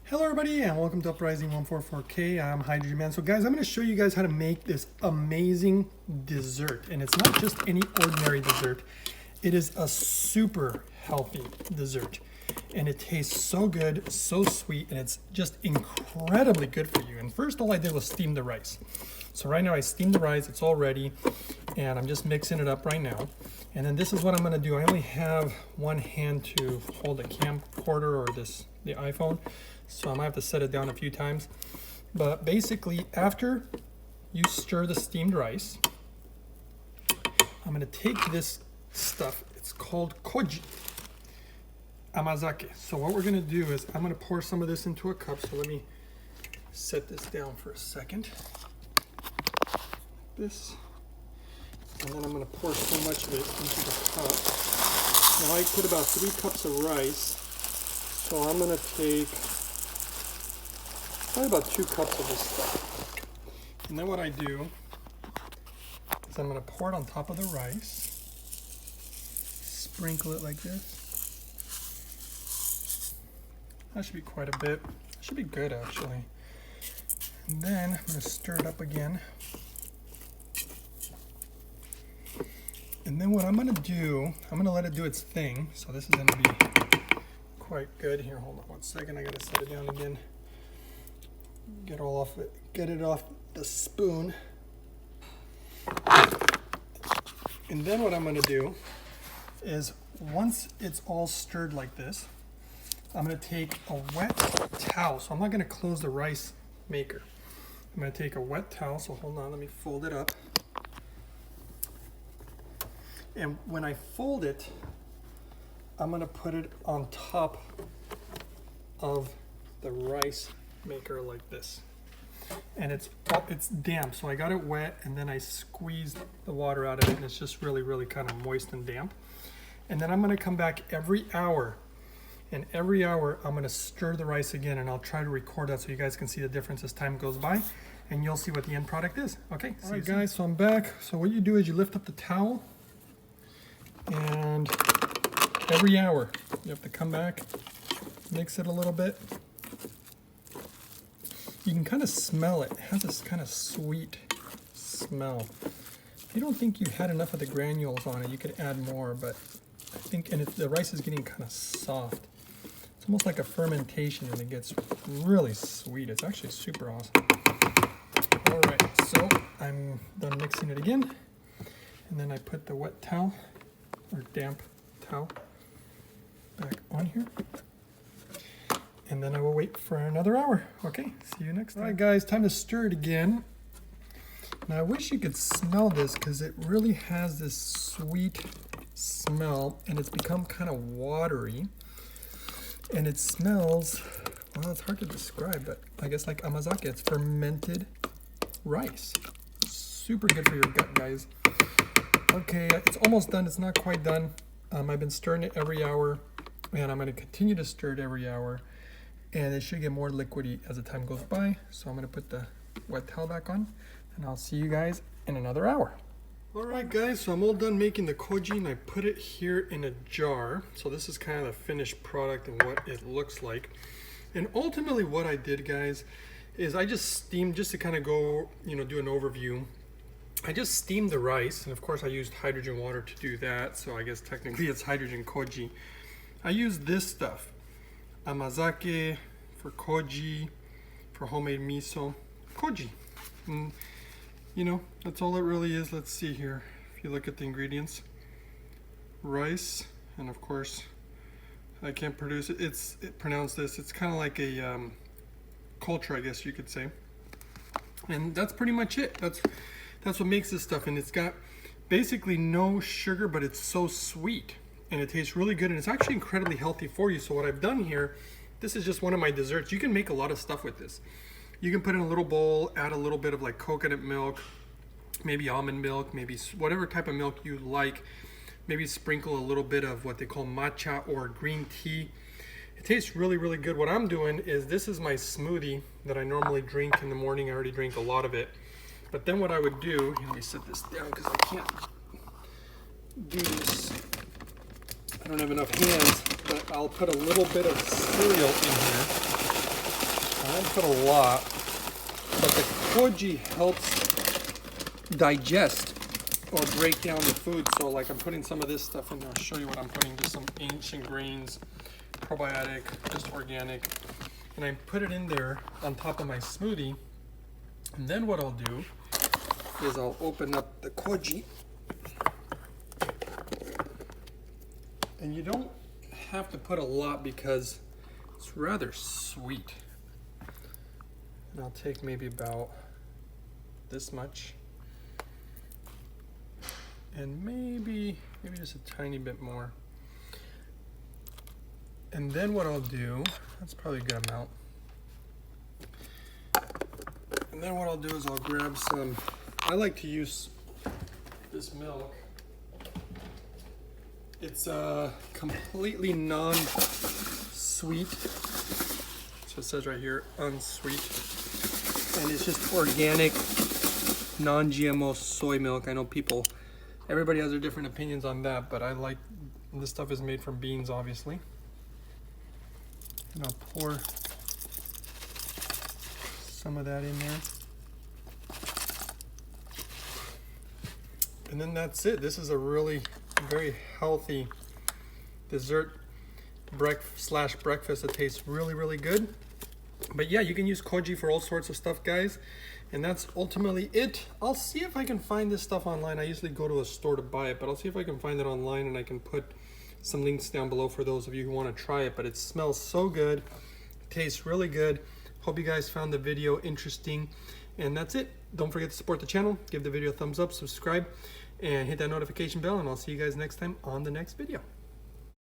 Hello everybody and welcome to Uprising 144K. I'm Hydrogen Man. So guys, I'm going to show you guys how to make this amazing dessert. And it's not just any ordinary dessert. It is a super healthy dessert. And it tastes so good, so sweet, and it's just incredibly good for you. And first all I did was steam the rice. So right now I steamed the rice, it's all ready, and I'm just mixing it up right now. And then this is what I'm going to do. I only have one hand to hold the camcorder or the iPhone. So I might have to set it down a few times. But basically, after you stir the steamed rice, I'm going to take this stuff. It's called Koji amazake. So what we're going to do is I'm going to pour some of this into a cup. So let me set this down for a second. This. And then I'm going to pour so much of it into the cup. Now I put about 3 cups of rice. So I'm going to take probably about 2 cups of this stuff. And then what I do is I'm going to pour it on top of the rice. Sprinkle it like this. That should be quite a bit. Should be good actually. And then I'm going to stir it up again. And then what I'm going to do, I'm going to let it do its thing. So this is going to be quite good. Here, hold on 1 second. I got to set it down again. Get it off the spoon. And then what I'm going to do is once it's all stirred like this, I'm going to take a wet towel. So I'm not going to close the rice maker. I'm going to take a wet towel. So hold on, let me fold it up. And when I fold it, I'm going to put it on top of the rice maker like this. And it's damp, so I got it wet and then I squeezed the water out of it and it's just really kind of moist and damp. And then I'm going to come back every hour, and every hour I'm going to stir the rice again, and I'll try to record that so you guys can see the difference as time goes by, and you'll see what the end product is. Okay, all right guys, so I'm back. So what you do is you lift up the towel, and every hour you have to come back, mix it a little bit. You can kind of smell it. It has this kind of sweet smell. If you don't think you had enough of the granules on it, you could add more, but I think, and the rice is getting kind of soft. It's almost like a fermentation, and it gets really sweet. It's actually super awesome. All right, so I'm done mixing it again, and then I put the wet towel or damp towel back on here. And then I will wait for another hour. Okay, see you next time. All right guys, time to stir it again. Now I wish you could smell this because it really has this sweet smell, and it's become kind of watery. And it smells, well, it's hard to describe, but I guess like amazake. It's fermented rice. Super good for your gut, guys. Okay, it's almost done. It's not quite done. I've been stirring it every hour, and I'm going to continue to stir it every hour. And it should get more liquidy as the time goes by. So I'm going to put the wet towel back on, and I'll see you guys in another hour. Alright guys, so I'm all done making the koji, and I put it here in a jar. So this is kind of the finished product and what it looks like. And ultimately what I did, guys, is I just steamed, just to kind of go, do an overview. I just steamed the rice, and of course I used hydrogen water to do that. So I guess technically it's hydrogen koji. I used this stuff. Amazake for koji, for homemade miso, koji. And, that's all it really is. Let's see here. If you look at the ingredients, rice, and of course, I can't produce it. Pronounce this. It's kind of like a culture, I guess you could say. And that's pretty much it. That's what makes this stuff. And it's got basically no sugar, but it's so sweet. And it tastes really good, and it's actually incredibly healthy for you. So what I've done here, this is just one of my desserts. You can make a lot of stuff with this. You can put in a little bowl, add a little bit of like coconut milk, maybe almond milk, maybe whatever type of milk you like. Maybe sprinkle a little bit of what they call matcha or green tea. It tastes really good. What I'm doing is, this is my smoothie that I normally drink in the morning. I already drink a lot of it. But then what I would do, let me set this down because I can't do this. I don't have enough hands, but I'll put a little bit of cereal in here. I didn't put a lot, but the koji helps digest or break down the food. So like I'm putting some of this stuff in there. I'll show you what I'm putting. Just some ancient grains, probiotic, just organic. And I put it in there on top of my smoothie. And then what I'll do is I'll open up the koji. And you don't have to put a lot because it's rather sweet. And I'll take maybe about this much. And maybe just a tiny bit more. And then what I'll do, that's probably a good amount. And then what I'll do is I'll grab some, I like to use this milk. It's completely non-sweet. So it says right here, unsweet. And it's just organic, non-GMO soy milk. I know everybody has their different opinions on that, but I like, this stuff is made from beans, obviously. And I'll pour some of that in there. And then that's it. This is a really very healthy dessert breakfast that tastes really, really good. But yeah, you can use koji for all sorts of stuff, guys. And that's ultimately it. I'll see if I can find this stuff online. I usually go to a store to buy it, but I'll see if I can find it online, and I can put some links down below for those of you who want to try it. But it smells so good, it tastes really good. Hope you guys found the video interesting. And that's it. Don't forget to support the channel, give the video a thumbs up, subscribe, and hit that notification bell, and I'll see you guys next time on the next video.